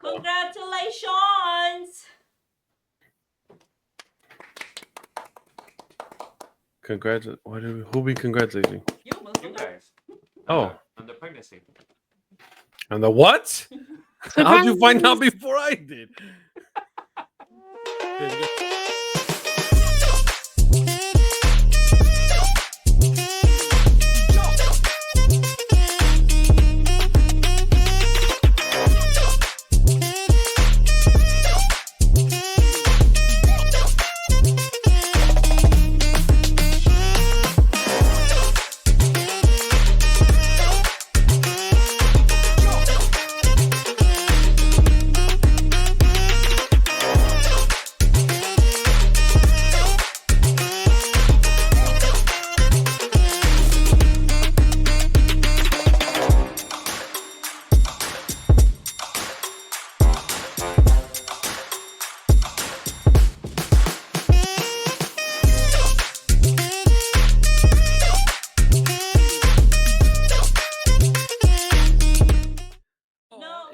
Congratulations! Who we congratulating? You guys. Oh. On the pregnancy. And the what? How'd you find out before I did?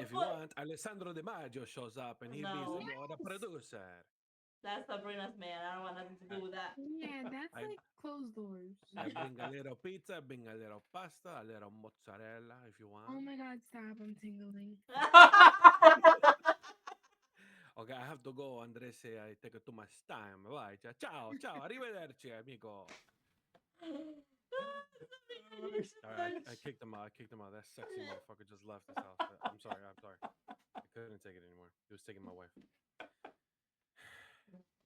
If you want, Alessandro DiMaggio shows up and he be the producer. That's Sabrina's man. I don't want nothing to do with that. Yeah, that's like closed doors. I bring a little pizza, I bring a little pasta, a little mozzarella if you want. Oh my god, stop, I'm tingling. Okay, I have to go, Andres. I take too much time. Bye. Ciao, ciao. Arrivederci, amigo. Alright, I kicked him out. That sexy motherfucker just left his house. I'm sorry. I couldn't take it anymore. He was taking my wife.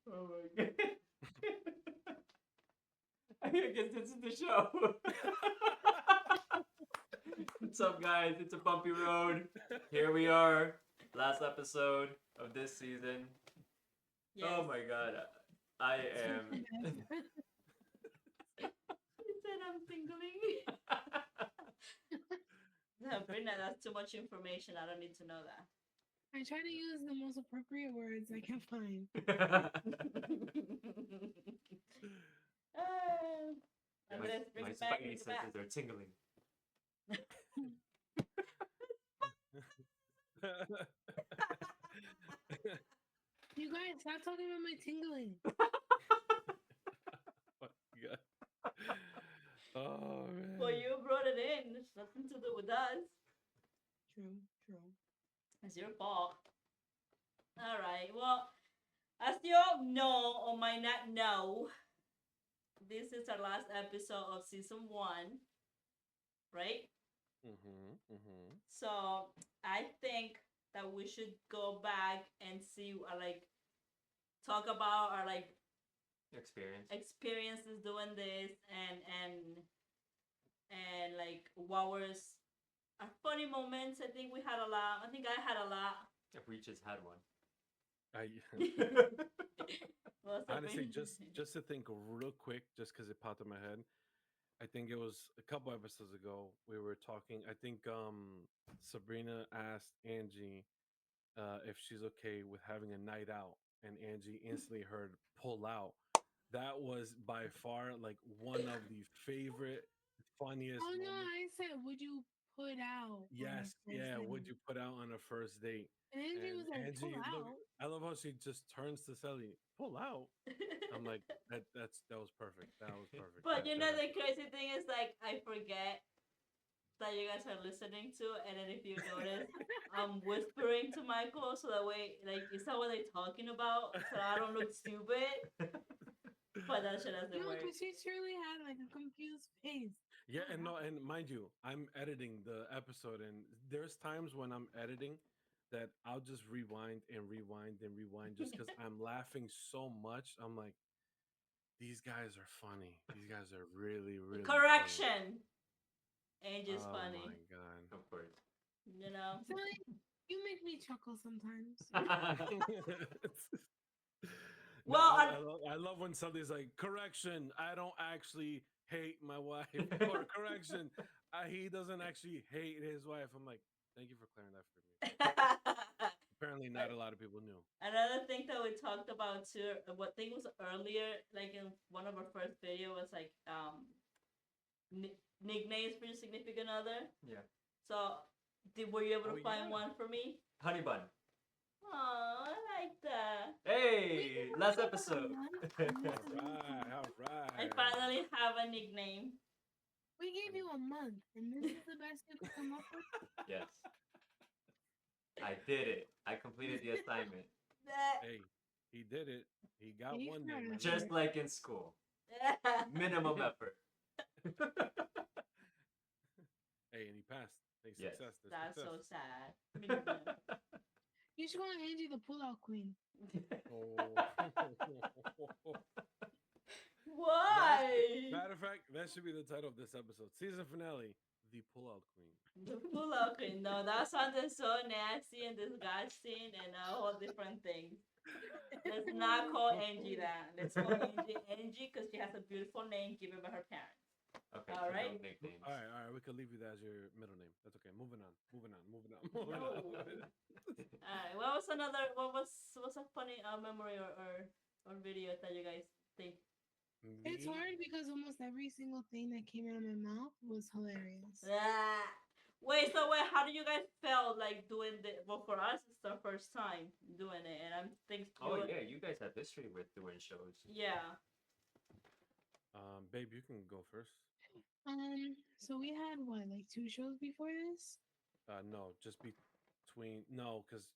Oh my god. I guess this is the show. What's up, guys? It's a bumpy road. Here we are. Last episode of this season. Yes. Oh my god. I am. He said I'm tingling. Sabrina, that's too much information. I don't need to know that. I try to use the most appropriate words I can find. My spidey senses are tingling. You guys, stop talking about my tingling. Oh man. Well, you brought it in. It's nothing to do with us. True. It's your fault. All right. Well, as you all know or might not know, this is our last episode of season 1, right? So I think that we should go back and see, talk about our experiences doing this, and like what was our funny moments. I think we had a lot. I think I had a lot. If we just had one. Honestly, just to think real quick, just because it popped in my head, I think it was a couple episodes ago we were talking. I think Sabrina asked Angie if she's okay with having a night out, and Angie instantly heard pull out. That was by far like one of the favorite, funniest. Oh no, I said, would you put out? Yes, yeah. Would you put out on a first date? And Angie was like, pull out. Look, I love how she just turns to Celis, pull out. I'm like, that was perfect. That was perfect. But you know, the crazy thing is, like, I forget that you guys are listening to, and then if you notice, I'm whispering to Michael so that way, like, is that what they're talking about? So I don't look stupid. But that shit doesn't work. Because she truly had like a confused face. Yeah, and mind you, I'm editing the episode, and there's times when I'm editing that I'll just rewind just because I'm laughing so much. I'm like, these guys are funny. These guys are really, really Correction. Angie's funny. Oh my god. Of course. You know? So, you make me chuckle sometimes. Well, I love when somebody's like, correction, I don't actually hate my wife. Or correction, he doesn't actually hate his wife. I'm like, thank you for clearing that for me. Apparently not a lot of people knew. Another thing that we talked about too, what thing was earlier, like in one of our first video, was like nicknames for your significant other. Yeah. So were you able to find one for me? Honey bun. Oh, I like that. Hey, last episode. All right. I finally have a nickname. We gave you a month, and this is the best you could come up with. Yes. I did it. I completed the assignment. Hey, he did it. He got He's one not name. a Just like in school. Minimum effort. Hey, and he passed. Hey, Yes. success. That's success. so sad. You should call Angie the pull-out queen. Oh. Why? Matter of fact, that should be the title of this episode. Season finale, The Pullout Queen. The pull-out queen. No, that sounded so nasty and disgusting and a whole different thing. Let's not call Angie that. Let's call Angie because she has a beautiful name given by her parents. Okay, All so right. no nicknames. All right. We can leave you that as your middle name. That's okay. Moving on. No. Alright, what's a funny memory or video that you guys think? It's hard because almost every single thing that came out of my mouth was hilarious. Wait, how do you guys felt like doing the? Well, for us, it's our first time doing it, and I'm thinking. Oh yeah, you guys have history with doing shows. Yeah. Babe, you can go first. So we had what, like 2 shows before this? No, just because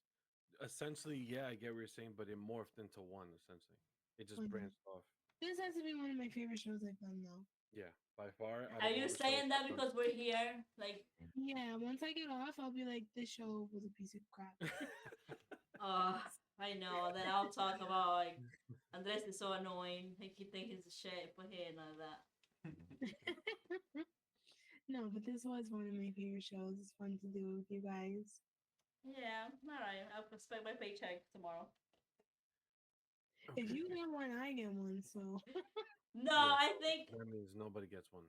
essentially, yeah, I get what you're saying, but it morphed into one. Essentially, it just Mhm. branched off. This has to be one of my favorite shows I've done, though. Yeah, by far. out Are of you all the saying shows that I've done. because we're here? Like, Yeah, once I get off, I'll be like, this show was a piece of crap. I know. Then I'll talk about like Andres is so annoying. Like he thinks he's a shit, but he ain't none of that. No, but this was one of my favorite shows. It's fun to do with you guys. Yeah, all right. I'll expect my paycheck tomorrow. If you get one, I get one. So No, Yeah. I think That means nobody gets one.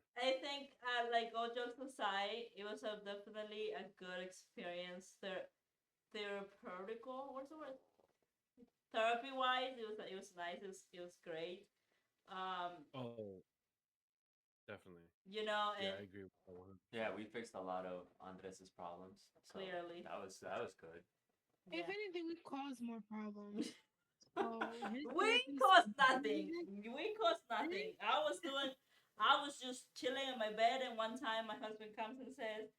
like all jokes aside, it was definitely a good experience. Therapeutical. What's the word? Therapy wise, it was nice. It was great. Oh, definitely. You know, Yeah, and I agree with that one. Yeah, we fixed a lot of Andres's problems. So Clearly. that was good. yeah. if anything, we caused more problems. So his We therapist- caused nothing. We caused nothing. I was just chilling in my bed, and one time my husband comes and says,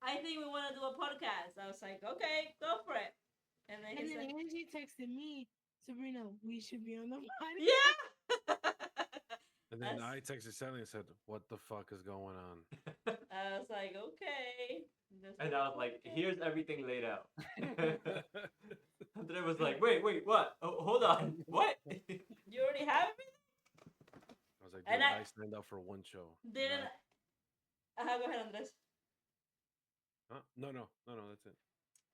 "I think we want to do a podcast." I was like, "Okay, go for it." And then And he then said, Angie texted me, Sabrina, we should be on the podcast. "Yeah." And then That's- I texted Sally and said, "What the fuck is going on?" I was like, "Okay." And I was like, "Okay." here's everything laid out. Andre was like, wait, what? Oh, hold on. What? You already have me? I was like, And dude, I- I signed up for one show. Didn't. Go ahead, Andres. Huh? No, that's it.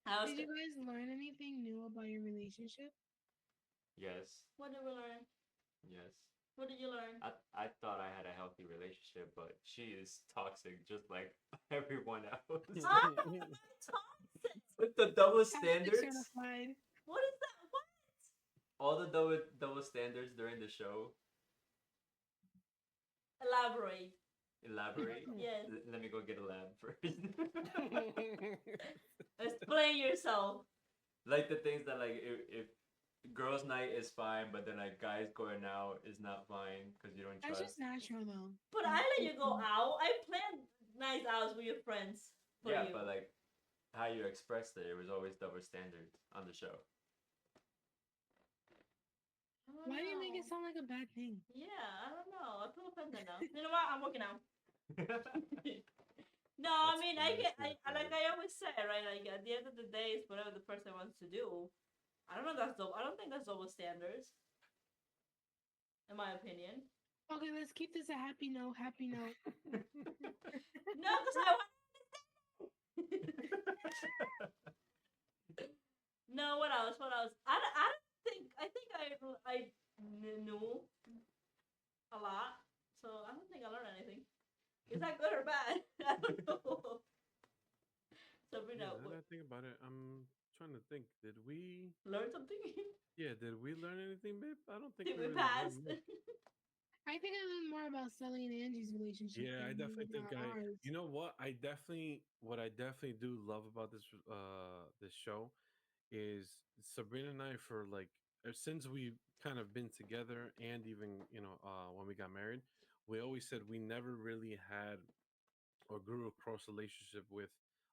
I was. Did you guys learn anything new about your relationship? Yes. What did we learn? Yes. What did you learn? I thought I had a healthy relationship, but she is toxic just like everyone else. Ah, toxic. With the double Toxic standards, certified. What is that? What? all the double standards during the show. Elaborate. Elaborate. Yes. Let me go get a lab first. Explain yourself. Like the things that like if girls' night is fine, but then like guys going out is not fine because you don't That's trust. just natural, though. But I let you go out. I planned nice outs with your friends. For Yeah, you. but like how you expressed it was always double standards on the show. I don't Why do you make it know. sound like a bad thing? Yeah, I don't know. I feel offended now. You know what? I'm working out. No, I That's mean, fine, like I always say, right? Like at the end of the day, it's whatever the person wants to do. I don't know. I don't think that's double standards. In my opinion. Okay, let's keep this a happy note. Happy note. No, because I want. No, what else? What else? I don't think. I think I knew a lot, so I don't think I learned anything. Is that good or bad? I don't know. Sabrina, Yeah, now that I think about it, I'm trying to think. Did we? learn something? Yeah, did we learn anything, babe? I don't think Did we really pass? learned much. I think I learned more about Sally and Angie's relationship. Yeah, I than definitely think about ours. You know what? What I definitely do love about this show is Sabrina and I for like since we kind of been together and even when we got married, we always said we never really had or grew across relationship with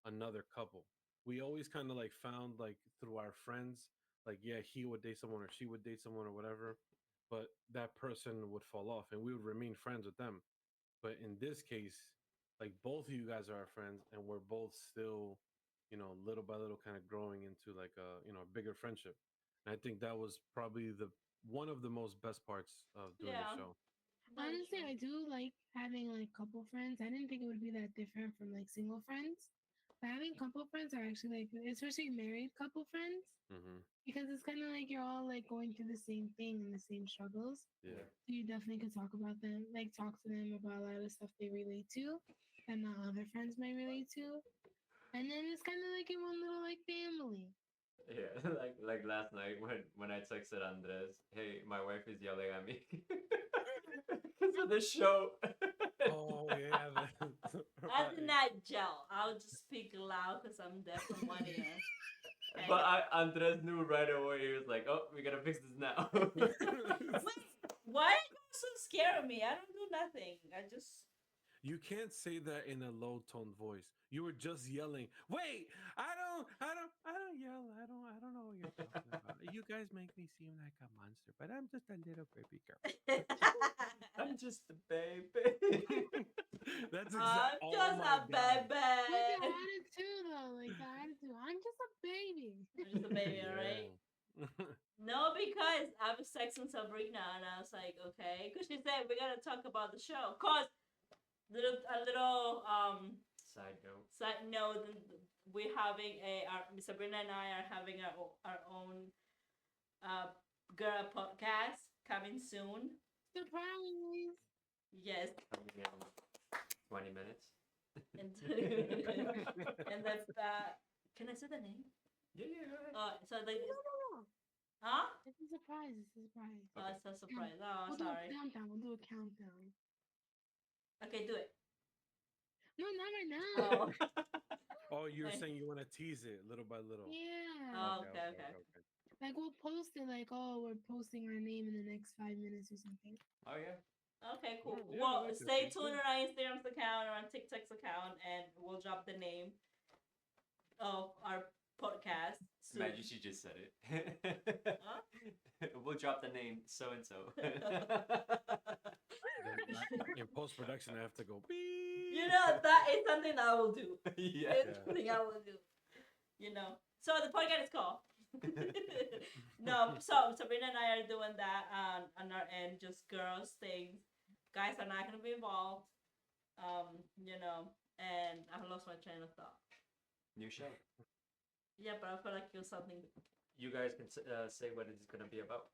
another couple. We always kind of like found like through our friends, like yeah, he would date someone or she would date someone or whatever, but that person would fall off and we would remain friends with them. But in this case, like both of you guys are our friends and we're both still, little by little kind of growing into like a bigger friendship. And I think that was probably the one of the most best parts of doing the Yeah, show. that is Honestly, true. I do like having like couple friends. I didn't think it would be that different from like single friends. But having couple friends are actually like, especially married couple friends, Hmm. because it's kind of like you're all like going through the same thing and the same struggles. Yeah. So you definitely could talk about them, like talk to them about a lot of stuff they relate to that not other friends might relate to. And then it's kind of like in one little like family. Yeah, like last night when I texted Andres, hey, my wife is yelling at me because of the show. Oh yeah. I did not gel. I'll just speak loud because I'm deaf from one ear. Okay. But Andres knew right away. He was like, "Oh, we gotta fix this now." Wait, why are you so scared of me? I don't do nothing. I just. You can't say that in a low tone voice. You were just yelling. Wait, I don't yell. I don't know what you're talking about. You guys make me seem like a monster, but I'm just a little baby girl. I'm just a baby. That's I'm exact. Oh just my a god. With the baby. attitude though, like the attitude, I'm just a baby. I'm just a baby, alright? No, because I was texting Sabrina and I was like, okay, because she said we gotta talk about the show. Cause a little side note, we're having Sabrina and I are having our own girl podcast coming soon. Surprise! Yes, Coming in 20 minutes. and and that's can I say the name? Yeah. So like, No. huh? It's a surprise. It's a surprise. Oh, it's a surprise. Oh, We'll sorry. do a countdown. We'll do a countdown. Okay, do it. No, not right now. Oh. Oh, you're Okay. saying you want to tease it little by little. Yeah. Oh, Okay, okay. okay. Like we'll post it like, oh, we're posting our name in the next 5 minutes or something. Oh yeah. Okay, cool. Yeah, I Well, like that. stay tuned on our Instagram's account or on TikTok's account, and we'll drop the name of our podcast soon. Imagine she just said it. Huh? We'll drop the name so and so. In post production, I have to go. Beep. You know, that is something that I will do. Yeah. It's something I will do. You know. So the podcast is called. No, so Sabrina and I are doing that on our end, just girls things. Guys are not gonna be involved. And I lost my train of thought. New show. Yeah, but I feel like it was something. You guys can say what it's gonna be about.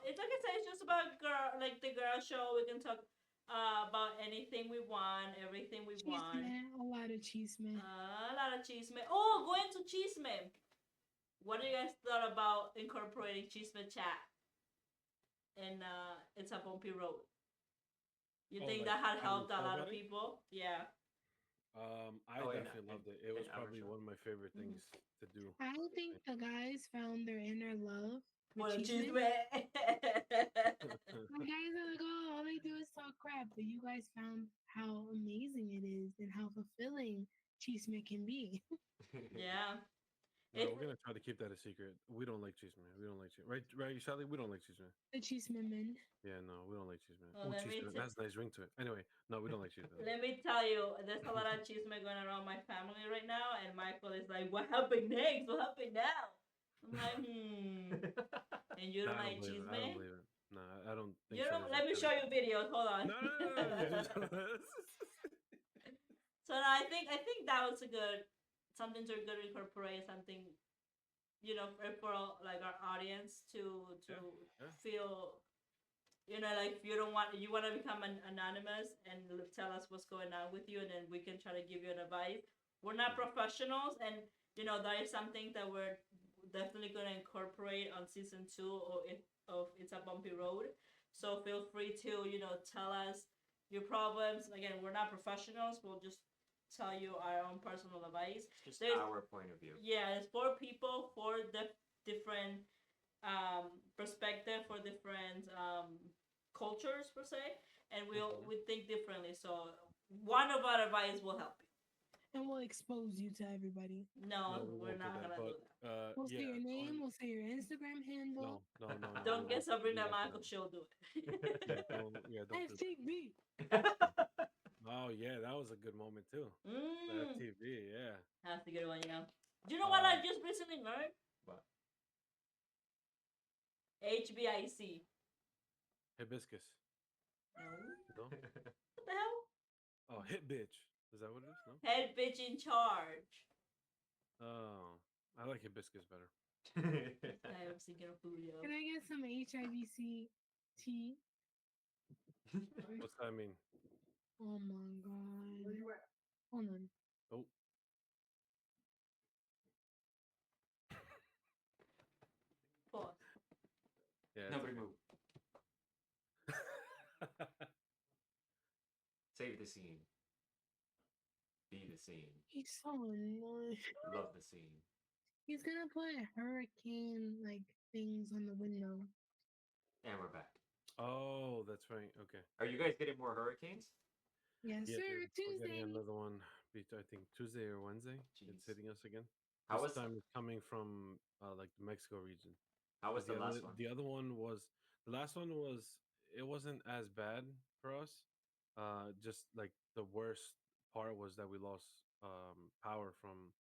It's like I said, it's just about like the girl show. We can talk about anything we want, everything we want. Chisme, a lot of chisme. A lot of chisme. Oh, going to chisme. What do you guys thought about incorporating Chisme Chat in It's a Bumpy Road? You think like that had how we helped a feel lot about of it? people? Yeah. I definitely loved it. It was our probably show. one of my favorite things to do. I think the guys found their inner love For for the chisme. chisme. The guys are like, oh, all they do is talk crap, but you guys found how amazing it is and how fulfilling chisme can be. Yeah. No, we're gonna try to keep that a secret. We don't like cheese, man. We don't like cheese. Right, Sally? We don't like cheese, man. The chisme men. Yeah, no, we don't like cheese, man. Well, Oh, let cheese, me man. t- That's a nice ring to it. Anyway, no, we don't like cheese, man. Let me tell you, there's a lot of chisme going around my family right now, and Michael is like, "What happened next? What happened now?" I'm like, And you don't I like don't believe it. I don't chisme? believe it. No, I don't think You so. don't. Let me show you videos. Hold on. No. So no, I think that was a good something to good incorporate something, for like our audience to Yeah. feel, like if you don't want you want to become anonymous and tell us what's going on with you, and then we can try to give you an advice. We're not professionals, and that is something that we're definitely going to incorporate on season 2 of It's a Bumpy Road. So feel free to tell us your problems. Again, we're not professionals. We'll just tell you our own personal advice. Just There's, our point of view. Yeah, there's 4 people, 4 different perspective, for different cultures per se, and we think differently. So one of our advice will help you. And we'll expose you to everybody. No, we we're won't do not that, gonna but, do that. We'll say yeah, your name. We'll say your Instagram handle. no. Don't we get won't- we Sabrina won't do Michael. that. She'll do it. Don't do that. FTV. Oh yeah, that was a good moment too. The FTV, yeah. That's a good one, you know. Do you know what I just recently learned? What? HBIC. Hibiscus. No. No? What the hell? Oh, hit bitch. Is that what it is? No. Head bitch in charge. Oh, I like hibiscus better. I was thinking of food, yo. Can I get some HIVC tea? What's that mean? Oh my god. Hold on. Oh. Pause. Yeah. Nobody move. Save the scene. Be the scene. He's so annoying. Love the scene. He's gonna put hurricane like things on the window. And we're back. Oh, that's right. Okay. Are you guys getting more hurricanes? Yes, Yeah, sir. dude, we're Tuesday. getting another one. I think Tuesday or Wednesday. Jeez. It's hitting us again. How This was time it's coming from like the Mexico region. how was the other, last one? The other one was the last one was it wasn't as bad for us. Just like the worst part was that we lost power from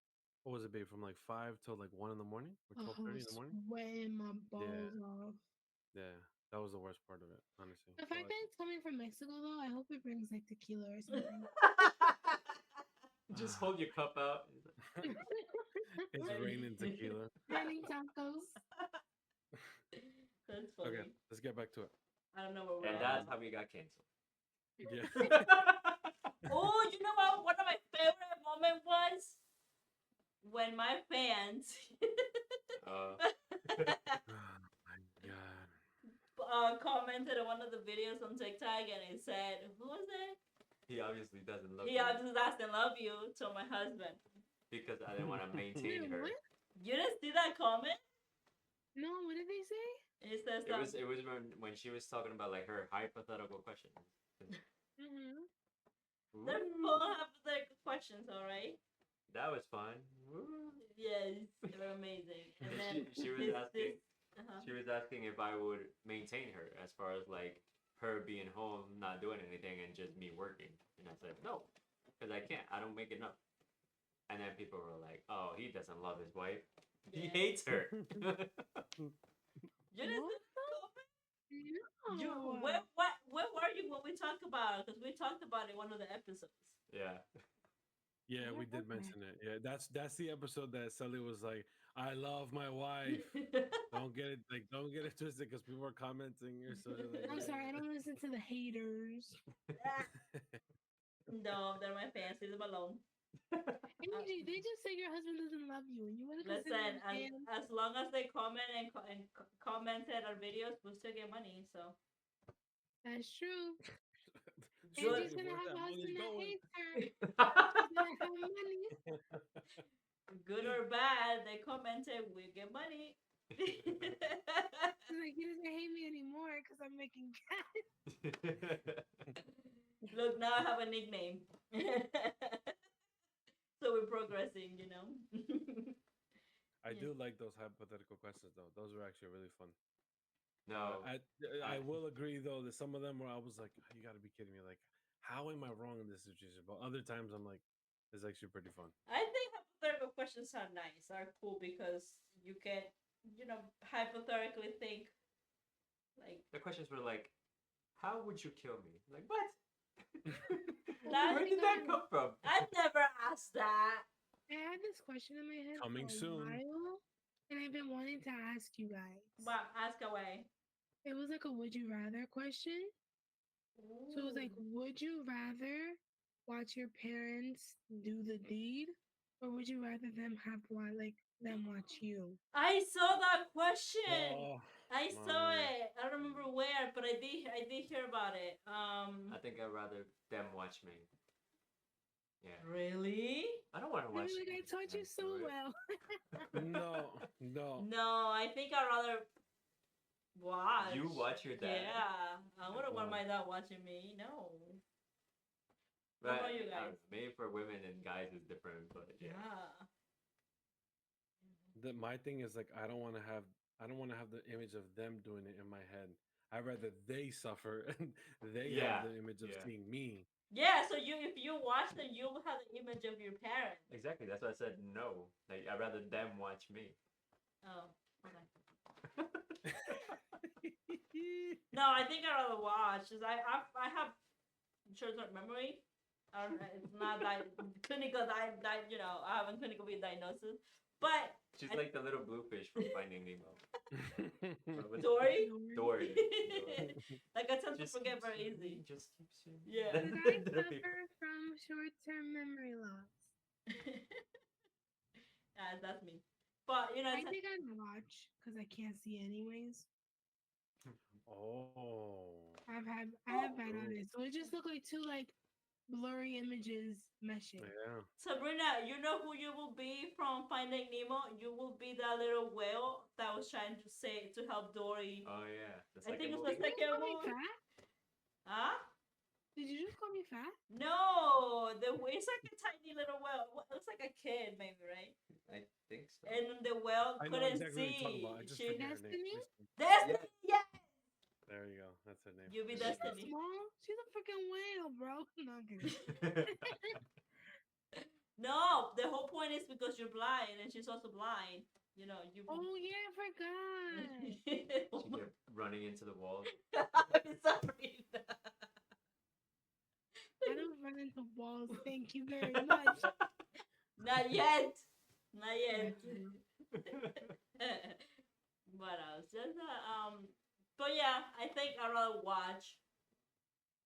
what was it, babe? From like 5 till like 1 in the morning or 12:30 in the morning. Sweating my balls off. Yeah, that was the worst part of it, honestly. The fact that it's coming from Mexico, though, I hope it brings like tequila or something. Just hold your cup out. It's raining tequila. Raining tacos. That's funny. Okay, let's get back to it. I don't know where we're And at. that's how we got canceled. Yeah. Oh, you know what? One of my favorite moments was when my fans Oh my god. commented on one of the videos on TikTok, and it said, "Who was it? He obviously doesn't love He me obviously doesn't love you." To my husband. because I didn't want to maintain Wait, her. what? You didn't see that comment? No, what did they say? It says It was when she was talking about like her hypothetical question. Mm-hmm. they're full of hypothetical questions, all right? That was fun. Woo. Yes, they were amazing. And then She was asking. uh-huh. She was asking if I would maintain her as far as like her being home, not doing anything, and just me working. And I said no, because I can't. I don't make enough. And then people were like, "Oh, he doesn't love his wife. He Yeah. hates her." You didn't What? see the comment? No. You where were you when we talked about it? Because we talked about it in one of the episodes. Yeah. Yeah, we did mention it. Yeah, that's the episode that Celis was like, "I love my wife." Don't get it twisted because people are commenting or something. Like I'm that. sorry, I don't listen to the haters. No, they're my fans. Leave them alone. Angie, they just say your husband doesn't love you, and you want to Listen, as long as they comment and commented our videos, we still get money. So That's true. Good. Angie's gonna Where's have a that money husband that going? hates her. She's gonna have money. good or bad, they commented, we get money. She's like, he doesn't hate me anymore because I'm making cash. Look, now I have a nickname. So we're progressing, you know. I Yeah. do like those hypothetical questions though. Those were actually really fun. No. I will agree though that some of them where I was like, "You got to be kidding me!" Like, how am I wrong in this situation? But other times I'm like, it's actually pretty fun. I think hypothetical questions are nice, are cool because you can, hypothetically think like The questions were like, "How would you kill me?" Like what? Where did that come from? I never asked that. I had this question in my head Coming for a soon. while, and I've been wanting to ask you guys. But ask away. It was like a would you rather question. So it was like, would you rather watch your parents do the deed, or would you rather them them watch you? I saw that question. Oh, I saw mommy. it. I don't remember where, but I did hear about it. I think I'd rather them watch me. Yeah. Really? I don't want to I watch. mean, like, I taught you men so do it. well. No. No, I think I'd rather watch. You watch your dad? Yeah. I wouldn't want Wow. my dad watching me. No. What But, about you I don't guys? know, maybe for women and guys is different, but yeah. My thing is like I don't want to have the image of them doing it in my head. I'd rather they suffer and they Yeah, have the image of yeah. seeing me. Yeah, so if you watch them, you'll have the image of your parents. Exactly. That's why I said no. Like I'd rather them watch me. Oh, okay. No, I think I'd rather watch. Cause I have short-term memory. It's not like clinical. You know, I have a clinical diagnosis. But She's like the little blue fish from Finding Nemo. Dory. Dory. Like I tend to forget very easy. Just keeps you. Yeah. Did I suffer from short-term memory loss? Yeah, that's me. But you know, I think I'd watch because I can't see anyways. Oh. I have bad eyes, so it just looked like two like blurry images meshing. Yeah. Sabrina, you know who you will be from Finding Nemo? You will be that little whale that was trying to help Dory. Oh yeah. I think it's movie. the Did you just second call me movie. fat? Huh? Did you just call me fat? No, it's like a tiny little whale. It looks like a kid, maybe, right? I think so. And the whale I know couldn't exactly what you're talking see. about. I just She forget her name. Destiny? Destiny, yes. There you go. That's her name. You be She's not Destiny. small. She's a freaking whale, bro. No, I'm kidding. No, the whole point is because you're blind and she's also blind. You know, you. Oh yeah, I forgot. She kept running into the wall. Sabrina. I don't run into walls. Thank you very much. Not yet. Not yet. Yeah. What else? Just but yeah, I think I'd rather watch.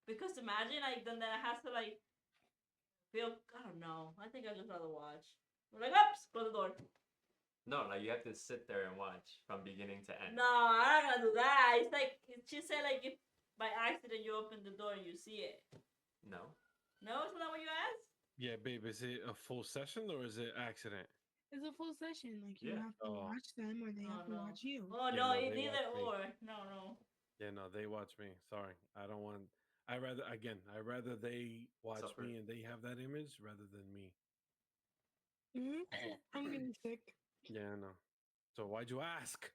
Because imagine like then I have to like feel I don't know. I think I'd just rather watch. We're like, oops, close the door. No, like you have to sit there and watch from beginning to end. No, I'm not gonna do that. It's like she said like if by accident you open the door and you see it. No. No, isn't that what you asked? Yeah, babe. Is it a full session or is it accident? It's a full session. Like you Yeah. have to Oh. watch them or they have to no. watch you. Oh Yeah, no, no, it's they either watch me. or. No. Yeah, no, they watch me. Sorry, I don't want. I rather they watch Suffer. me and they have that image rather than me. I'm getting sick. Yeah, I know. So why'd you ask?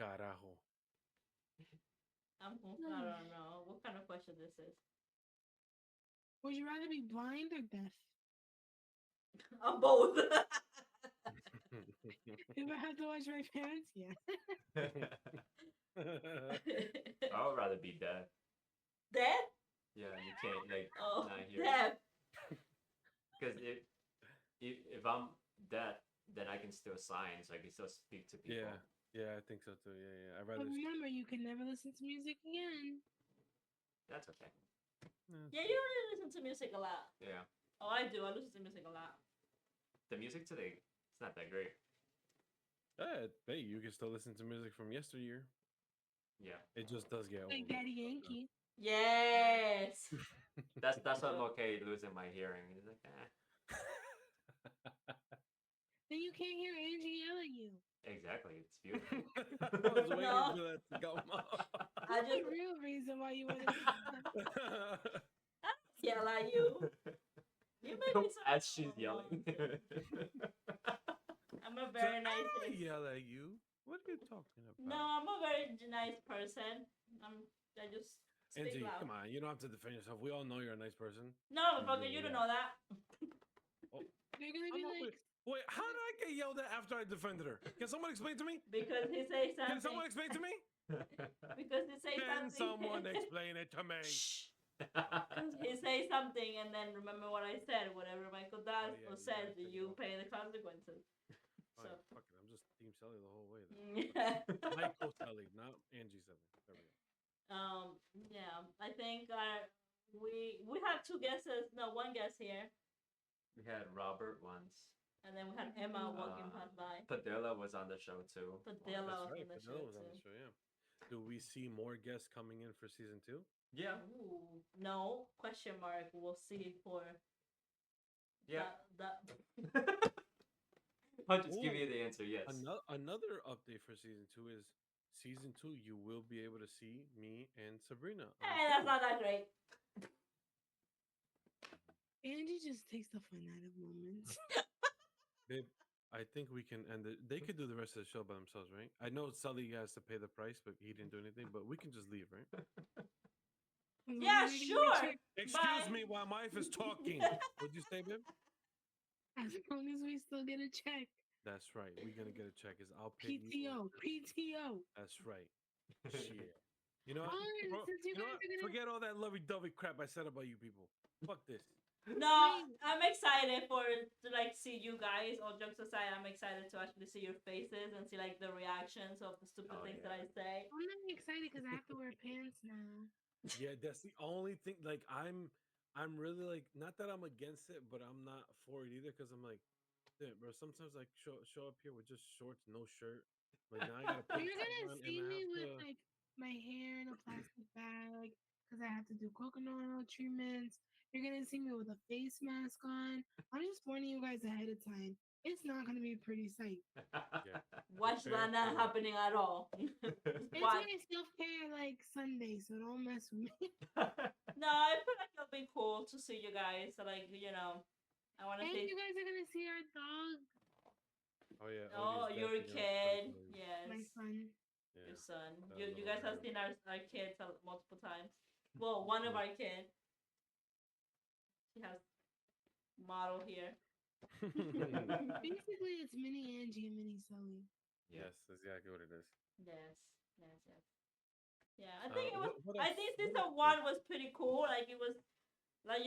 Carajo. I don't know. What kind of question this is? Would you rather be blind or deaf? I'm both. If I have to watch my parents, yeah. I would rather be dead. Dead? Yeah, you can't like Oh, not hear. deaf. Because if I'm deaf, then I can still sign, so I can still speak to people. Yeah, I think so too. Yeah. I'd But rather. remember, you can never listen to music again. That's okay. Yeah, you don't really listen to music a lot. Yeah. Oh, I do. I listen to music a lot. The music today, it's not that great. Hey, you can still listen to music from yesteryear. Yeah. It just does get old. Like Daddy Yankee. Yes. That's why I'm okay losing my hearing. It's like, Then you can't hear Angie yell at you. Exactly. It's beautiful. I was waiting No. for that to come out. I That's just the real reason why you want to. yell at you. You make me so. As she's yelling. I'm a very I nice. don't yell at you. What are you talking about? No, I'm a very nice person. I just speak Angie, loud. come on. You don't have to defend yourself. We all know you're a nice person. No, fucker, you don't know that. They're gonna be I'm not- like, Wait, how did I get yelled at after I defended her? Can someone explain to me? Because he say something. Can someone explain to me? Because he say Can something. someone explain it to me? Shh. He say something and then remember what I said. Whatever Michael does Oh, yeah, or you says, gotta take it you off. pay the consequences. Fine, So. fuck it. I'm just Team Celi the whole way. Then. Yeah. Michael Celi, not Anggie Celi. There we go. Yeah. I think we have two guesses. No, one guest here, We had Robert once. and then we had Emma walking past by. Padilla was on the show too. Padilla That's right. on the Padilla show was on too. the show, yeah. Do we see more guests coming in for season 2? Yeah. Ooh, no question mark. We'll see for Yeah. That. I'll just give Ooh, you the answer. Yes. another update for season 2 is season 2. You will be able to see me and Sabrina on Hey, that's camera. not that great. Angie just takes the fun out of moments. Babe, I think we can end it. They could do the rest of the show by themselves, right? I know Sully has to pay the price, but he didn't do anything. But we can just leave, right? As long Yeah, as I can get a sure. check. Excuse Bye. me while my wife is talking. What'd you say, babe? As long as we still get a check. That's right. We're gonna get a check. Is I'll pay you. PTO. That's right. Shit. You know what? Oh, and since you You know guys what? are gonna Forget all that lovey-dovey crap I said about you people. Fuck this. No, Wait. I'm excited to like see you guys. All jokes aside, I'm excited to actually see your faces and see like the reactions of the stupid Oh, things yeah. that I say. I'm not excited because I have to wear pants now. Yeah, that's the only thing. Like, I'm really like, not that I'm against it, but I'm not for it either. Because I'm like, dude, bro. Sometimes like show up here with just shorts, no shirt. Like now I gotta put You're stuff gonna on, and see I me have with to. like my hair in a plastic bag because I have to do coconut oil treatments. You're gonna see me with a face mask on. I'm just warning you guys ahead of time. It's not gonna be a pretty sight. Yeah. Watch Prepare that not for- happening at all. It's Watch. my self care like Sunday, so don't mess with me. No, I feel like it'll be cool to see you guys. So, like, I want to And see. you guys are gonna see our dog, Oh yeah. Oh, Odie's your definitely gonna kid. come to- Yes, my son. Yeah. your son. that You little guys have Arab. seen our kids multiple times. Well, one of Yeah. our kids. She has model here. Basically, it's mini Angie and mini Sully. Yeah. Yes, that's exactly what it is. Yes, yes, yes. Yeah, I think it was. What I else? think What season else? one was pretty cool. Like it was, like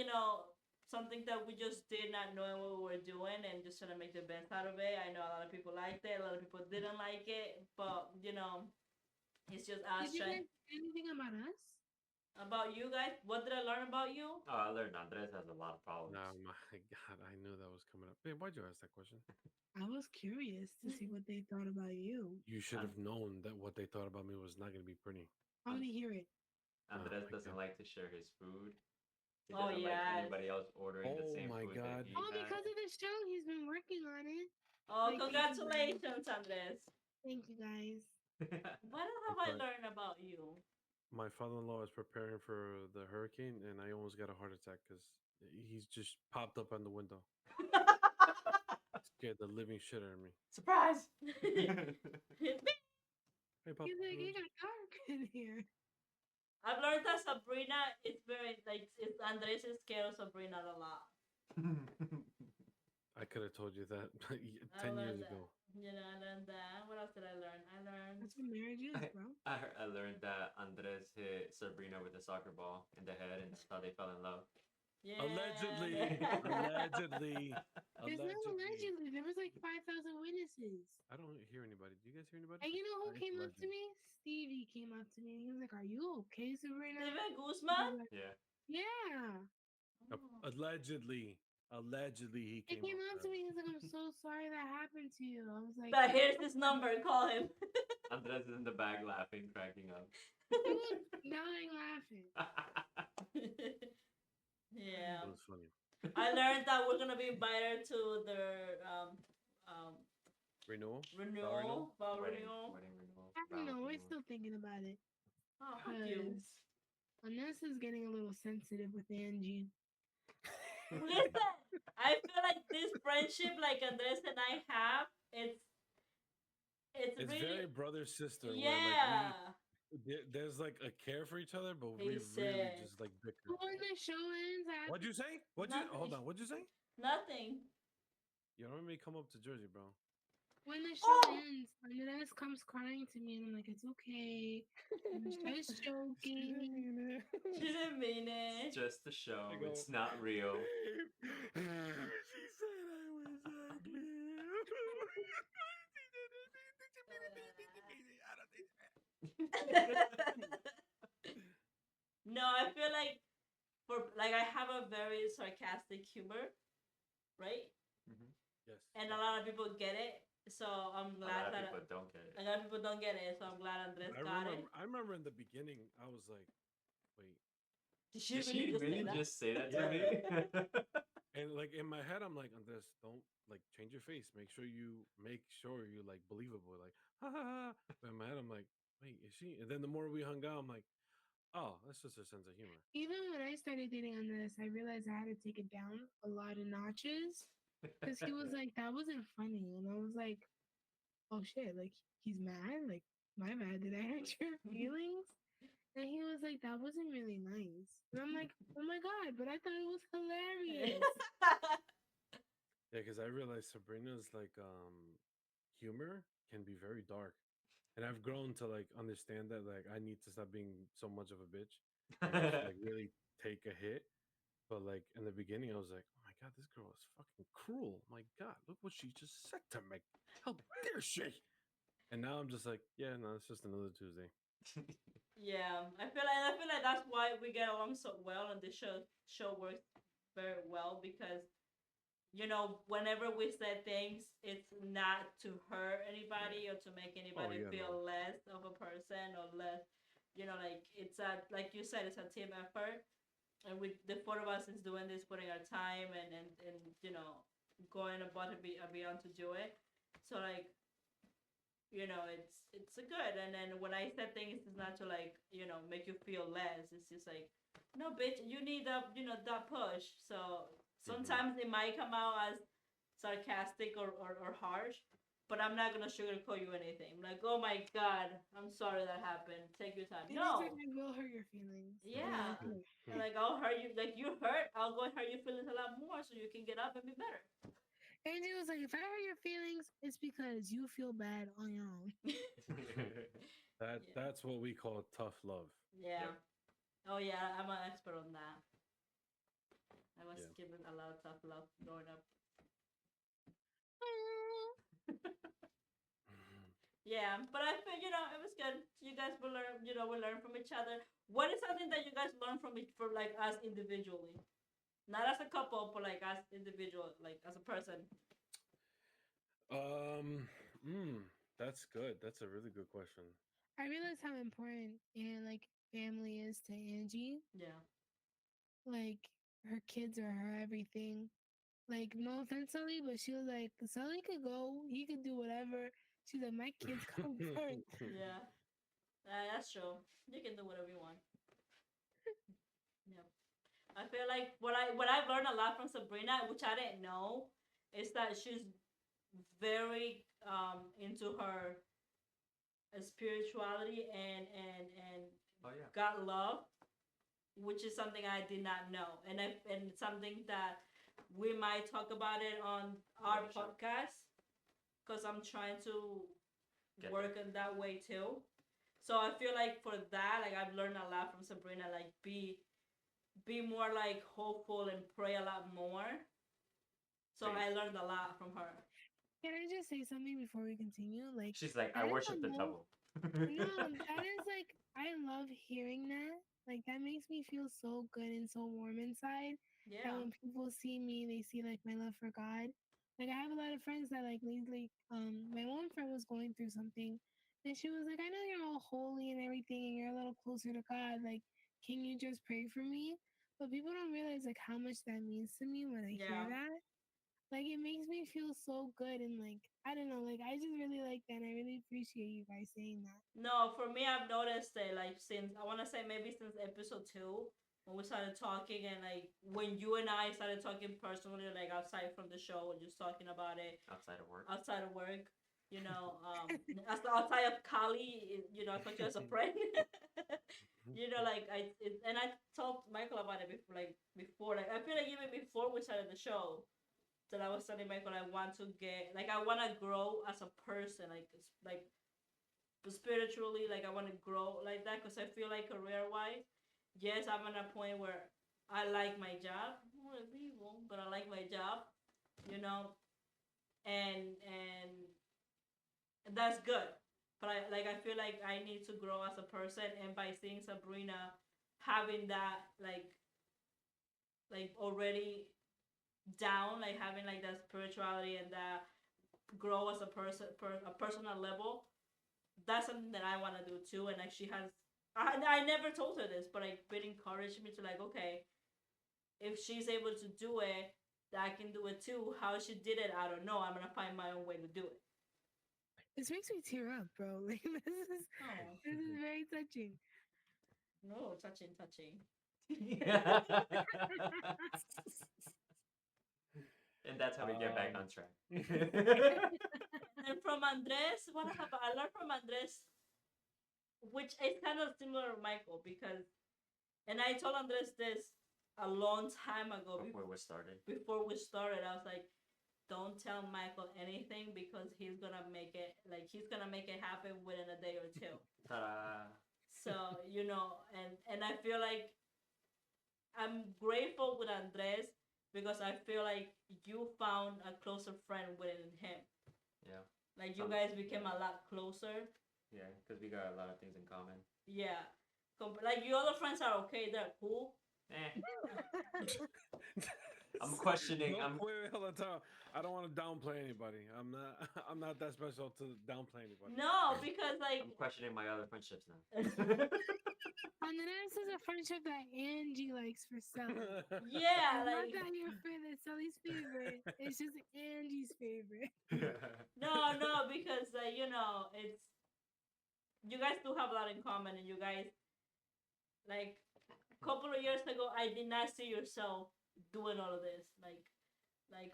something that we just did not know what we were doing and just trying to make the best out of it. I know a lot of people liked it, a lot of people didn't like it, but it's just us Did you trying. guys say anything about us? About you guys, what did I learn about you? Oh, I learned Andres has a lot of problems. Oh my god, I knew that was coming up. Babe, why'd you ask that question? I was curious to see what they thought about you. You should And have known that what they thought about me was not gonna be pretty. I want to hear it. Andres my doesn't God. like to share his food. He Oh, doesn't like yes. anybody else ordering the Oh same my food God. that he Oh, has. because of the show, he's been working on it. Oh, Like, congratulations, Andres. Thank you, guys. What have I But- learned about you? My father-in-law is preparing for the hurricane, and I almost got a heart attack because he's just popped up on the window, scared the living shit out of me. Surprise! Hey, Papa. He's like, it got dark in here. I've learned that Sabrina is very it's Andres is scared of Sabrina a lot. I could have told you that I 10 years learned that. ago. I learned that. What else did I learn? I learned. That's what marriage is, bro. I learned that Andres hit Sabrina with a soccer ball in the head, and that's how they fell in love. Yeah. Allegedly. Allegedly. There's no allegedly. There was like 5,000 witnesses. I don't hear anybody. Do you guys hear anybody? And you know who I think came up to legend. me? Stevie came up to me. He was like, "Are you okay, Sabrina?" Steven I was Guzman? like, Yeah. yeah. Oh. Allegedly. Allegedly, he He came up to that. me. He's like, "I'm so sorry that happened to you." I was like, But here's this number. Call him. Andres is in the back laughing, cracking up. he was dying laughing. Yeah. It was funny. I learned that we're gonna be invited to their Renewal? renewal. Vow Wedding renewal. renewal. I don't vow know. We're renewal. still thinking about it. Oh, fuck you. Because Anessa is getting a little sensitive with Angie. Listen, I feel like this friendship, like Andres and I have, it's It's really very brother sister. yeah. Where like there's like a care for each other, but we He really said- just like bicker. When the show ends, I What'd you say? Hold Nothing. on. What'd you say? Nothing. You don't want me to come up to Jersey, bro. when the show Oh! ends, Andres comes crying to me, and I'm like, "It's okay. I'm just joking." She didn't mean It's it. just a show. I go, It's not real. she said I was ugly. No, I feel like I have a very sarcastic humor, right? Yes. And a lot of people get it. So I'm A lot glad of that people don't get a it. lot of people don't get it. So I'm glad Andres got it. I remember in the beginning, I was like, wait. Did she Did she really say that? just say that to Yeah. me? And like in my head, I'm like, Andres, don't like change your face. Make sure you like believable. Like, ha ha ha. But in my head, I'm like, wait, is she? And then the more we hung out, I'm like, oh, that's just her sense of humor. Even when I started dating on this, I realized I had to take it down a lot of notches because he was like, that wasn't funny. And I was like, oh shit, like he's mad? Like, my bad. Did I hurt your feelings? And he was like, that wasn't really nice. And I'm like, oh my God, but I thought it was hilarious. Yeah, because I realized Sabrina's like humor can be very dark. And I've grown to like understand that like I need to stop being so much of a bitch and just like really take a hit. But like in the beginning, I was like, "Oh my god, this girl is fucking cruel! My god, look what she just said to me! How dare she!" And now I'm just like, "Yeah, no, it's just another Tuesday." Yeah, I feel like that's why we get along so well, and the show works very well because whenever we say things, it's not to hurt anybody or to make Oh anybody yeah, no. feel less of a person or less, like it's a like you said, it's a team effort, and we the four of us is doing this, putting our time and going above and beyond to do it. So like it's a good. And then when I said things, it's not to like make you feel less. It's just like, no, bitch, you need that push. So sometimes it might come out as sarcastic or harsh, but I'm not gonna sugarcoat you anything. I'm like, oh my god, I'm sorry that happened. Take your time. And it's like, No. I will hurt your feelings. Yeah. Okay. And like I'll hurt you, like you hurt, I'll go and hurt your feelings a lot more so you can get up and be better. Angie was like, if I hurt your feelings, it's because you feel bad on your own. That's what we call tough love. Yeah. Yep. Oh yeah, I'm an expert on that. I was Yeah. given a lot of tough love growing up. Yeah, but I feel it was good. You guys will learn. We learn from each other. What is something that you guys learn from each for like us individually, not as a couple, but like as individual, like as a person. Um, mm, that's good. That's a really good question. I realized how important and like family is to Angie. Yeah. Like her kids are her everything. Like no offense, Sully, but she was like, Sully could go, he could do whatever. She's like, my kids come first. Yeah. That's true. You can do whatever you want. Yeah. I feel like what I've learned a lot from Sabrina, which I didn't know, is that she's very into her spirituality and Oh yeah. God love, which is something I did not know, and something that we might talk about it on our podcast because I'm trying to work in that way too. So I feel like for that, like I've learned a lot from Sabrina, like be more like hopeful and pray a lot more. So I learned a lot from her. Can I just say something before we continue? Like She's like, I don't worship the know. devil. No, that is like I love hearing that. Like that makes me feel so good and so warm inside. That Yeah. when people see me, they see like my love for God. Like I have a lot of friends that like lately, my one friend was going through something, and she was like, I know you're all holy and everything, and you're a little closer to God. Like, can you just pray for me? But people don't realize like how much that means to me when I hear Yeah. that. Like it makes me feel so good and like I don't know, like I just really like that and I really appreciate you guys saying that. No, for me, I've noticed it like since I want to say maybe since episode 2 when we started talking and like when you and I started talking personally, like outside from the show, and just talking about it Outside of work. outside of work. Outside of Kali, I thought you as a friend. Like and I told Michael about it before. Like I feel like even before we started the show, that I was telling Michael I want to get like I want to grow as a person, like spiritually, like I want to grow like that because I feel like career wise, yes, I'm at a point where I like my job, but I like my job, you know, and that's good. But I feel like I need to grow as a person, and by seeing Sabrina having that like already down, like having like that spirituality and that grow as a person, a personal level, that's something that I want to do too. And like she has, I never told her this, but like it encouraged me to like, okay, if she's able to do it, that I can do it too. How she did it, I don't know. I'm gonna find my own way to do it. This makes me tear up, bro. Like Oh this is very touching. no, touching. And that's how we get back on track. And from Andres, what have I learned from Andres, which is kind of similar to Michael because, and I told Andres this a long time ago before we started. I was like, don't tell Michael anything because he's gonna make it happen within a day or two. Ta-da. So and I feel like I'm grateful with Andres because I feel like you found a closer friend within him. Yeah. Like you guys became a lot closer. Yeah, because we got a lot of things in common. Yeah. Like your other friends are okay, they're cool. I'm questioning. Wait, hold on. I don't want to downplay anybody. I'm not. I'm not that special to downplay anybody. No, because like I'm questioning my other friendships now. And then this is a friendship that Angie likes for Celis. Yeah, It's like not that you're that's Celis' favorite. It's just Angie's favorite. no, because it's you guys do have a lot in common, and you guys like a couple of years ago, I did not see yourself doing all of this, like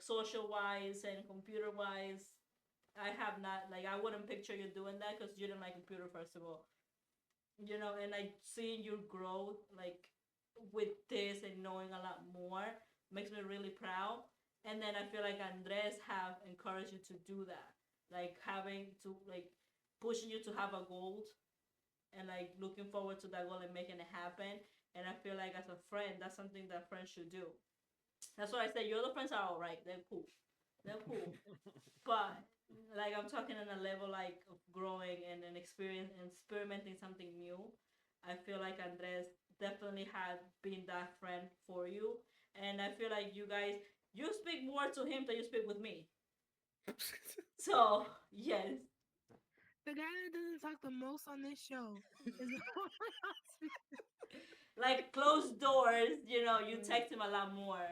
social wise and computer wise. I have not like I wouldn't picture you doing that because you didn't like computer first of all, and like seeing your growth like with this and knowing a lot more makes me really proud. And then I feel like Andres have encouraged you to do that, like having to like pushing you to have a goal and like looking forward to that goal and making it happen. And I feel like as a friend, that's something that friends should do. That's why I say your other friends are all right. They're cool. They're cool. But like I'm talking on a level like of growing and experience and experimenting something new. I feel like Andres definitely had been that friend for you, and I feel like you speak more to him than you speak with me. So yes, The guy that doesn't talk the most on this show is the one like closed doors. You text him a lot more.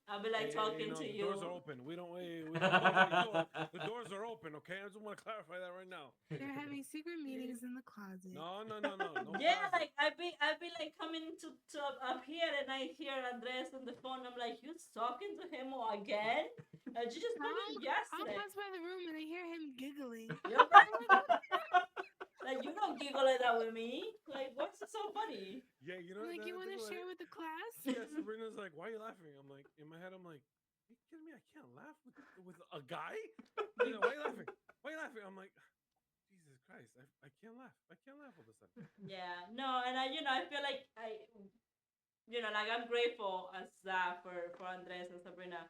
I'll be like talking to the you. doors are open. We don't close any door. The doors are open. Okay, I just want to clarify that right now. They're having secret meetings in the closet. No. Yeah, closet. like I be like coming to up here and I hear Andres on the phone. I'm like, you talking to him again? You just told me I'll yesterday. pass by the room and I hear him giggling. Yep. Like you don't giggle like that with me. Like what's so funny? Yeah, you know. I'm like, you want to like, share with the class? Yeah, Sabrina's like, why are you laughing? I'm like, in my head, I'm like, are you kidding me? I can't laugh with a guy. Like, why are you laughing? Why are you laughing? I'm like, Jesus Christ, I can't laugh. I can't laugh all of a sudden. Yeah, no, and I feel like like I'm grateful as that for Andres and Sabrina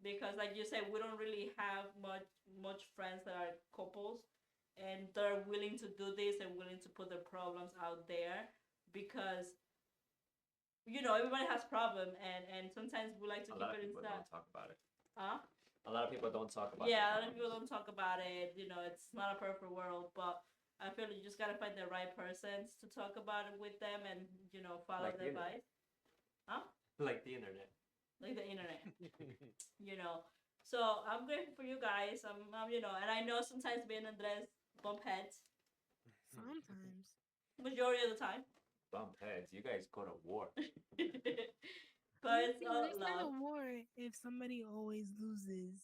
because like you said, we don't really have much friends that are couples and they're willing to do this and willing to put their problems out there because everybody has problem and sometimes we like to keep it inside. Don't talk about it. Huh? A lot of people don't talk about it. Yeah, a lot of people don't talk about it. It's not a perfect world, but I feel like you just gotta find the right persons to talk about it with them and follow Like the advice. Huh? Like the internet. Like the internet. So I'm grateful for you guys. And I know sometimes being Andres bump heads. Sometimes. Majority of the time. Bump heads. You guys go to war. But it's all It's not a love. war if somebody always loses.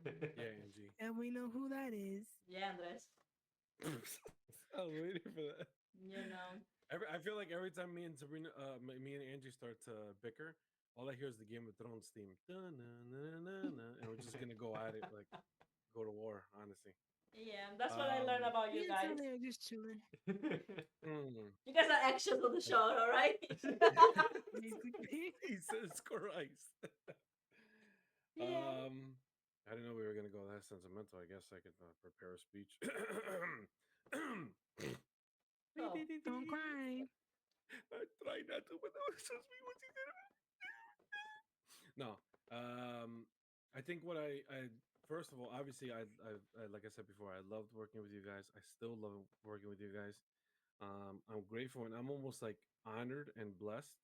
Yeah, Angie. And we know who that is. Yeah, Andres. I was waiting for that. I feel like every time me and Sabrina, me and Angie start to bicker, all I hear is the Game of Thrones theme, and we're just gonna go at it, like go to war. Honestly. Yeah, that's what I learned about you guys. They're just chilling. You guys are extras on the show, all right? Jesus Christ. Yeah. I didn't know we were gonna go that sentimental. I guess I could prepare a speech. Oh. Don't cry. I tried not to, but that was so sweet when she did it. No, I think what I first of all, obviously, I like I said before, I loved working with you guys. I still love working with you guys. I'm grateful and I'm almost like honored and blessed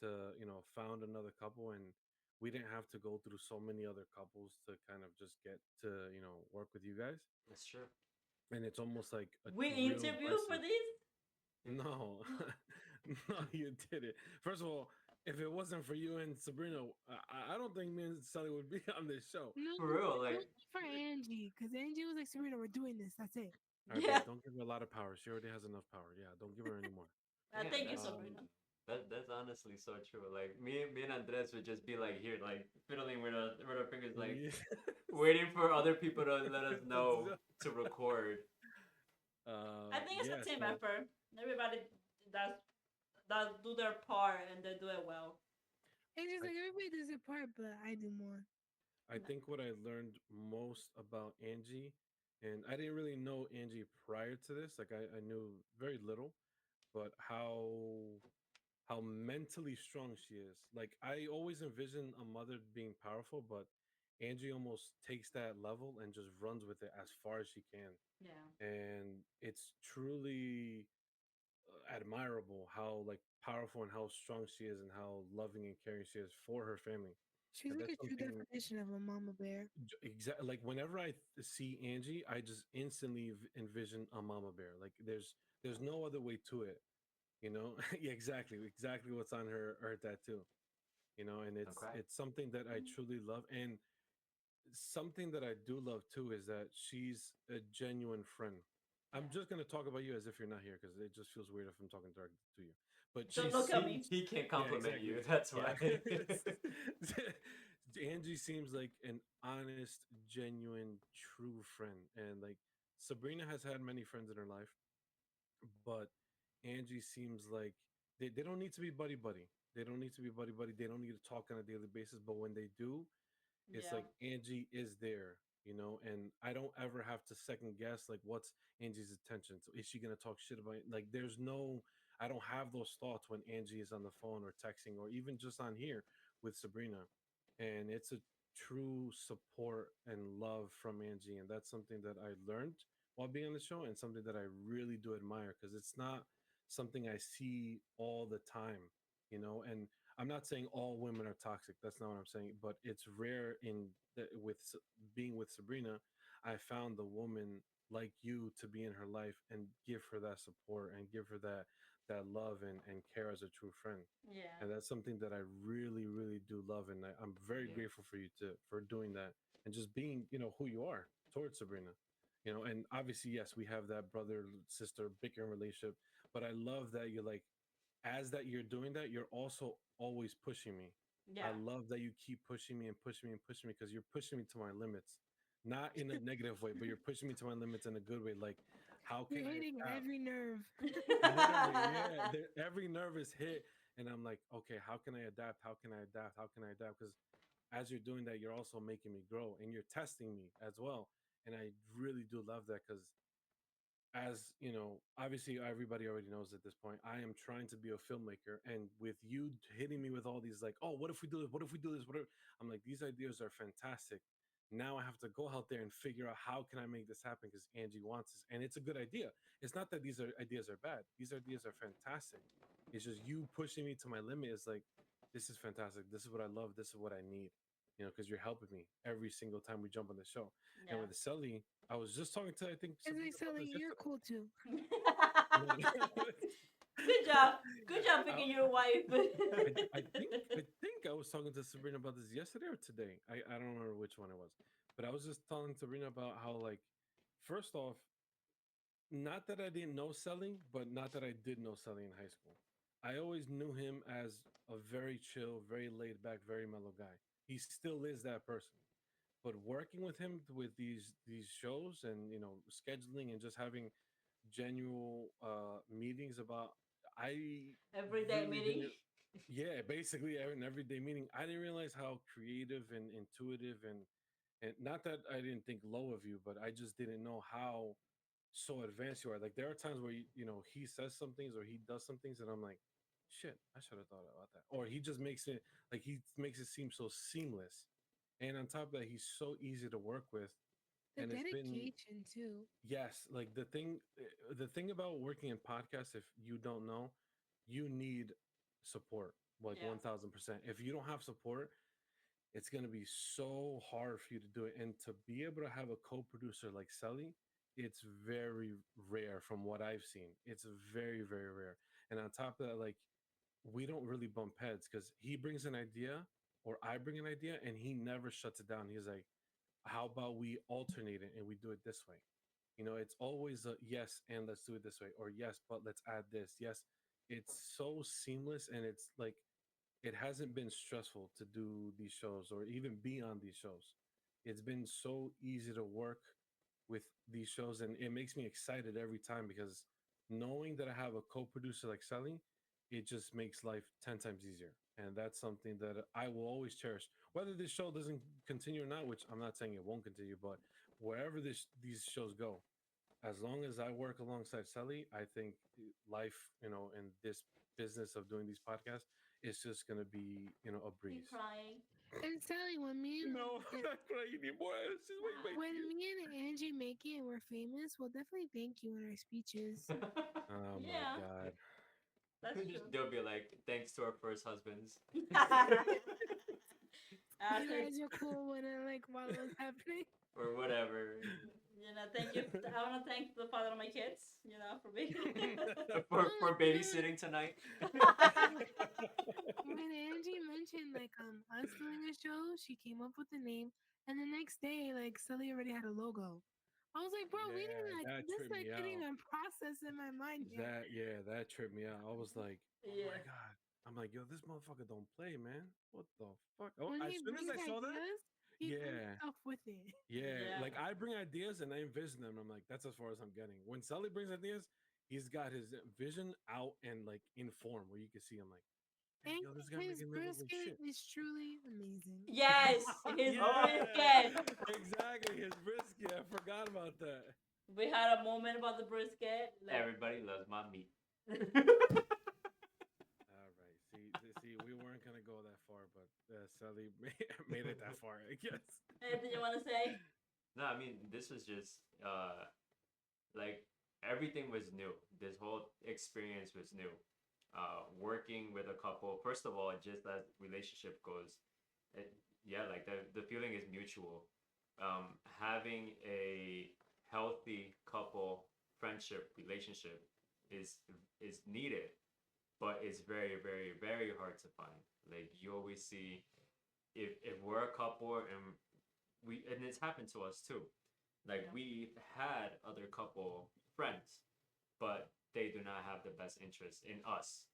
to found another couple and we didn't have to go through so many other couples to kind of just get to work with you guys, That's true. and it's almost like a We real interview for blessing. this. No, no, you did it. First of all, if it wasn't for you and Sabrina, I don't think me and Sally would be on this show. No, For real, it like was for Angie, because Angie was like, Sabrina, we're doing this. That's it. All right, Yeah. babe, don't give her a lot of power. She already has enough power. Yeah, don't give her any more. yeah, Thank you, that's Sabrina. that's honestly so true. Like me and Andres would just be like here, like fiddling with our fingers, like Yes. waiting for other people to let us know to record. I think it's a Yeah, team so effort. Everybody does do their part and they do it well. It's just I, like everybody does their part, but I do more. I think what I learned most about Angie, and I didn't really know Angie prior to this. Like I knew very little, but how mentally strong she is. Like I always envision a mother being powerful, but Angie almost takes that level and just runs with it as far as she can. Yeah. And it's truly admirable how like powerful and how strong she is and how loving and caring she is for her family. She's And like that's a true something definition of a mama bear. exactly like whenever see Angie, I just instantly envision a mama bear. Like there's no other way to it, you know? Yeah, exactly what's on her tattoo, you know, and Okay. it's something that I truly love. And something that I do love too is that she's a genuine friend. I'm Yeah. just gonna talk about you as if you're not here because it just feels weird if I'm talking directly to you. But she Don't look at me. seems, He can't yeah, compliment exactly, you. That's yeah. why. Angie seems like an honest, genuine, true friend, and like Sabrina has had many friends in her life, but Angie seems like they don't need to be buddy buddy. They don't need to be buddy buddy. They don't need to talk on a daily basis. But when they do, it's Yeah. like Angie is there, you know, and I don't ever have to second guess like what's Angie's attention. So is she gonna talk shit about it? Like there's no I don't have those thoughts when Angie is on the phone or texting or even just on here with Sabrina. And it's a true support and love from Angie. And that's something that I learned while being on the show and something that I really do admire because it's not something I see all the time, you know, and I'm not saying all women are toxic. That's not what I'm saying. But it's rare in being with Sabrina. I found the woman like you to be in her life and give her that support and give her that love and care as a true friend. Yeah. And that's something that I really, really do love. And I'm very Yeah. grateful for you for doing that and just being, who you are towards Sabrina. And obviously, yes, we have that brother sister bickering relationship, but I love that you're like as that you're doing that, you're also always pushing me. I Yeah. love that you keep pushing me and pushing me and pushing me because you're pushing me to my limits. Not in a negative way, but you're pushing me to my limits in a good way. Like, how can You're I hitting adapt? every nerve. Literally, yeah. Every nerve is hit. And I'm like, okay, how can I adapt? How can I adapt? How can I adapt? Because as you're doing that, you're also making me grow and you're testing me as well. And I really do love that because as you know, obviously everybody already knows at this point, I am trying to be a filmmaker. And with you hitting me with all these, like, oh, what if we do this? What if we do this? I'm like, these ideas are fantastic. Now I have to go out there and figure out how can I make this happen because Angie wants this. And it's a good idea. It's not that these ideas are bad. These ideas are fantastic. It's just you pushing me to my limit is like, this is fantastic. This is what I love. This is what I need. Because you're helping me every single time we jump on the show. And Yeah. with Celi, I was just talking to I think As I Sabrina said, about like, this you're yesterday. cool too. Good job. Good job I, picking your wife. I think I was talking to Sabrina about this yesterday or today. I don't remember which one it was, but I was just telling Sabrina about how like first off, not that I didn't know Selly, but not that I did know Selly in high school. I always knew him as a very chill, very laid back, very mellow guy. He still is that person. But working with him with these shows and scheduling and just having genuine meetings about I Everyday really meeting. didn't yeah basically an everyday meeting. I didn't realize how creative and intuitive and not that I didn't think low of you, but I just didn't know how so advanced you are. Like there are times where he says some things or he does some things and I'm like, shit, I should have thought about that. Or he just makes it seem so seamless. And on top of that, he's so easy to work with. The And it's been dedication too. yes, like the thing about working in podcasts, if you don't know, you need support, like Yeah. 1000%. If you don't have support, it's going to be so hard for you to do it. And to be able to have a co-producer like Selly, it's very rare from what I've seen. It's very, very rare. And on top of that, like, we don't really bump heads because he brings an idea or I bring an idea and he never shuts it down. He's like, how about we alternate it and we do it this way? It's always a yes, and let's do it this way, or yes, but let's add this. Yes, it's so seamless, and it's like it hasn't been stressful to do these shows or even be on these shows. It's been so easy to work with these shows, and it makes me excited every time because knowing that I have a co-producer like Sally, it just makes life 10 times easier. And that's something that I will always cherish. Whether this show doesn't continue or not, which I'm not saying it won't continue, but wherever these shows go, as long as I work alongside Sally, I think life, in this business of doing these podcasts, is just gonna be, a Keep breeze. crying. And Sally, No, I'm not crying anymore. It's just when me and Angie make it and we're famous, we'll definitely thank you in our speeches. Oh my Yeah, god. that's true. They'll be like, thanks to our first husbands. You guys are cool when while it was happening. Or whatever. Thank you. I want to thank the father of my kids, for being. for babysitting tonight. When Angie mentioned us doing a show, she came up with the name, and the next day Sully already had a logo. I was like, bro, we Yeah, didn't that this tripped me couldn't out. even process in my mind yet. That tripped me out. I was like, oh my Yeah. god. I'm like, yo, this motherfucker don't play, man. What the fuck? Oh, When as he soon as brings I saw that, ideas, he brings yeah, stuff with it. yeah. Yeah. Like I bring ideas and I envision them. I'm like, that's as far as I'm getting. When Sully brings ideas, he's got his vision out and like in form where you can see him like, dang, And yo, this guy his making never brisket shit. is truly amazing. Yes, his Yeah, brisket. exactly. His brisket. I forgot about that. We had a moment about the brisket. Everybody loves my meat. All right. See, we weren't gonna go that far, but Sally made it that far, I guess. Anything you want to say? No, I mean this was just like everything was new. This whole experience was new. Working with a couple, first of all, just as relationship goes, it, yeah, like the feeling is mutual. Having a healthy couple friendship relationship is is needed, but it's very, very, very hard to find. Like you always see, if we're a couple and it's happened to us too. Like Yeah. we've had other couple friends, but they do not have the best interest in us.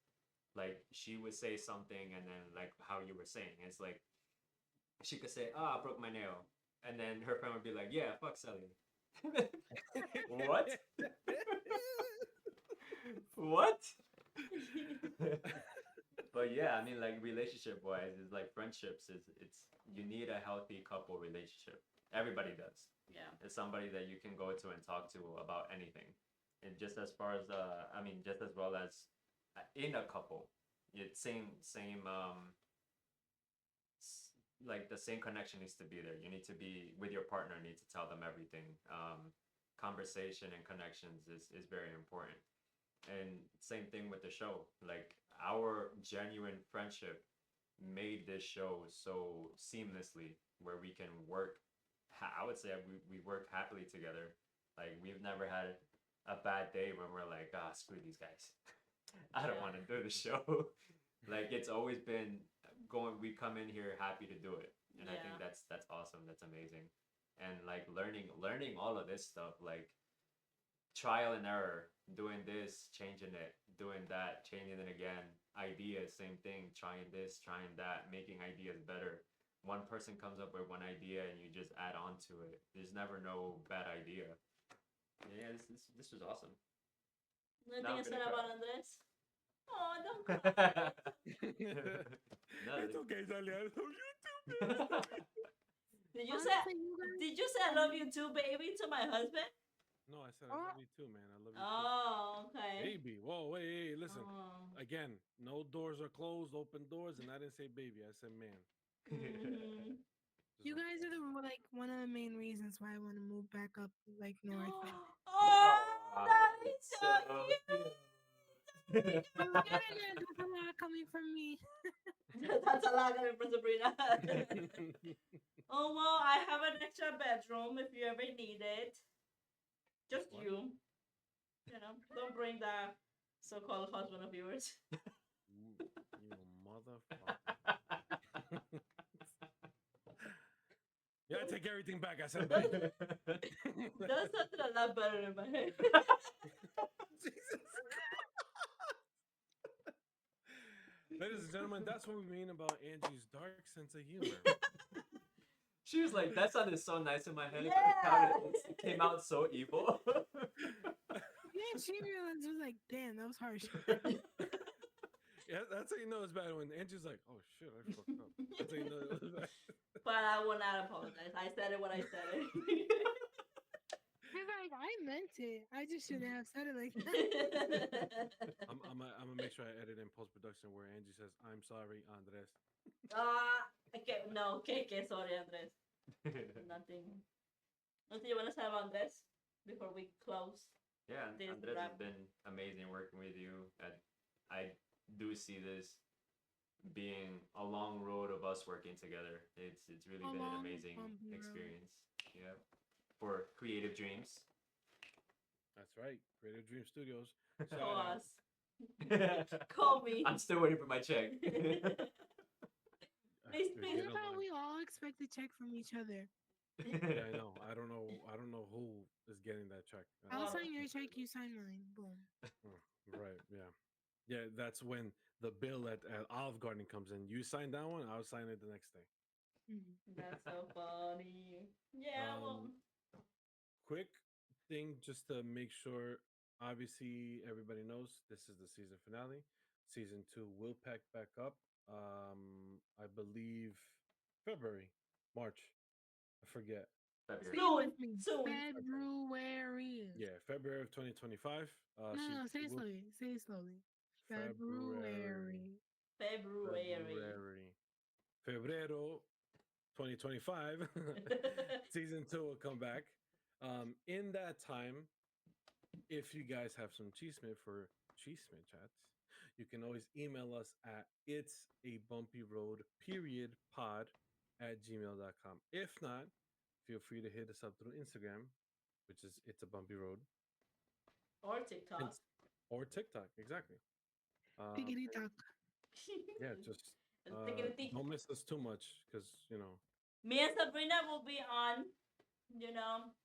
Like she would say something, and then like how you were saying, it's like she could say, "Ah, I broke my nail," and then her friend would be like, "Yeah, fuck Sally." What? What? But yeah, I mean, like relationship wise, it's like friendships. It's you need a healthy couple relationship. Everybody does. Yeah. It's somebody that you can go to and talk to about anything. And just as far as I mean, just as well as in a couple, it's same like the same connection needs to be there. You need to be with your partner. Need to tell them everything. Conversation and connections is very important. And same thing with the show. Like our genuine friendship made this show so seamlessly where we can work. I would say we work happily together. Like we've never had a bad day when we're like, ah, screw these guys. I don't Yeah. want to do the show. Like it's always been going. We come in here happy to do it, and I think Yeah. that's awesome. That's amazing, and like learning all of this stuff, like trial and error, doing this, changing it, doing that, changing it again. Ideas, same thing, trying this, trying that, making ideas better. One person comes up with one idea and you just add on to it. There's never no bad idea. Yeah, this was awesome. Anything Now I'm you said gonna about cry. Andres? Oh, don't cry. No, It's okay, Sally. I love you too, man. Did you say? Honestly, you guys. Did you say I love you too, baby, to my husband? No, I said I love you too, man. I love you too. Oh, okay. Baby. Whoa, wait, hey, listen. Oh. Again, no doors are closed, open doors, and I didn't say baby. I said man. Mhm. You Just guys are the one of the main reasons why I want to move back up north. Oh, Aw, that is so so cute. cute. I'm getting it, Dokalak. coming from me. That's a lot coming from Sabrina. Oh, well, I have an extra bedroom if you ever need it. Just What? you. You know, don't bring that so-called husband of yours. You motherfucker. Yeah, I take everything back. I said that. That sounded a lot better in my head. Jesus. Ladies and gentlemen, that's what we mean about Angie's dark sense of humor. She was like, that sounded so nice in my head. Yeah. It came out so evil. Yeah, she realized, was like, damn, that was harsh. Yeah, that's how you know it's bad when Angie's like, "Oh shit, I fucked up." That's how you know it was bad. But I will not apologize. I said it when I said it. He's like, I meant it. I just shouldn't have said it like that. I'm gonna make sure I edit in post production where Angie says, "I'm sorry, Andres." Okay, no, que sorry, Andres. Nothing. Nothing you want to say about Andres before we close? Yeah, This Andres rap. has been amazing working with you. I do see this being a long road of us working together. It's really A been an long, amazing bumpy road. experience. Yeah, for creative dreams. That's right, Creative Dream Studios. Shout Call out. us. Call me. I'm still waiting for my check. Please, Dude, please. get What about online. we all expect a check from each other? Yeah, I know. I don't know who is getting that check. I'll Oh. sign your check, you sign mine. Boom. Right. Yeah. Yeah. That's when the bill at Olive Garden comes in. You sign that one. I'll sign it the next day. Mhm. That's so funny. Yeah, well. Quick thing just to make sure. Obviously, everybody knows this is the season finale. Season 2 will pack back up. I believe February, March. I forget. February. Say it with Soon, me. soon. February. Yeah, February of 2025. No, say it will- slowly. Say it slowly. February. February. Febrero 2025. Season 2 will come back. In that time, if you guys have some chisme for Chisme Chats, you can always email us at it's a bumpy road pod at gmail.com. If not, feel free to hit us up through Instagram, which is it's a bumpy road, Or TikTok. or TikTok. Exactly. Tickety tock. Yeah, just Tickety-tick. don't miss us too much because Me and Sabrina will be on,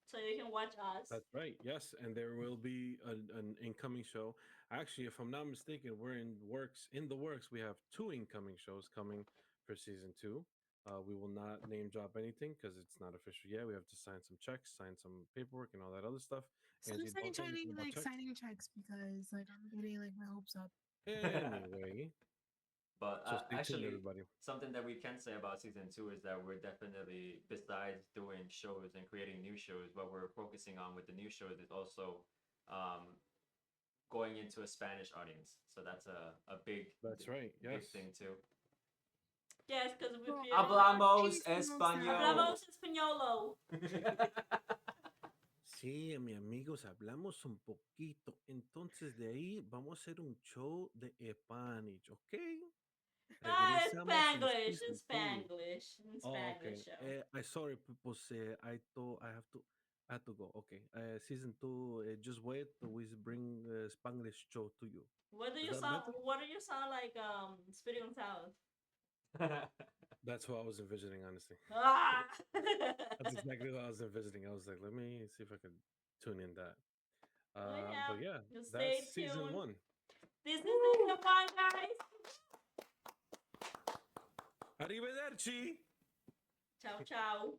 so you can watch us. that's right. Yes, and there will be an incoming show. Actually, if I'm not mistaken, we're in the works. We have 2 incoming shows coming for season 2. We will not name drop anything because it's not official yet. We have to sign some checks, sign some paperwork, and all that other stuff. Stop Angie, saying don't say anything signing about checks. signing checks because I'm getting my hopes up. Anyway, But so stay tuned, actually, everybody. something that we can say about season 2 is that we're definitely, besides doing shows and creating new shows, what we're focusing on with the new shows is also going into a Spanish audience. So that's a big, That's right. big Yes. thing too. Yes, because we feel. Hablamos Hablamos español. españolo. Sí, mi amigos, hablamos un poquito. Entonces de ahí vamos a hacer un show de Spanish, ¿ok? Spanglish, in season 2. Spanglish, in Oh, okay. Spanglish show. I sorry, people. I thought I have to go. Okay. Season 2. Just wait. We bring Spanglish show to you. What do Is you that sound? better? What do you sound like? Spitting on salad. That's what I was envisioning, honestly. Ah! That's exactly what I was envisioning. I was like, let me see if I could tune in that. But yeah, just stay that's season tuned. 1. This is season 1, guys. Arrivederci. Ciao, ciao.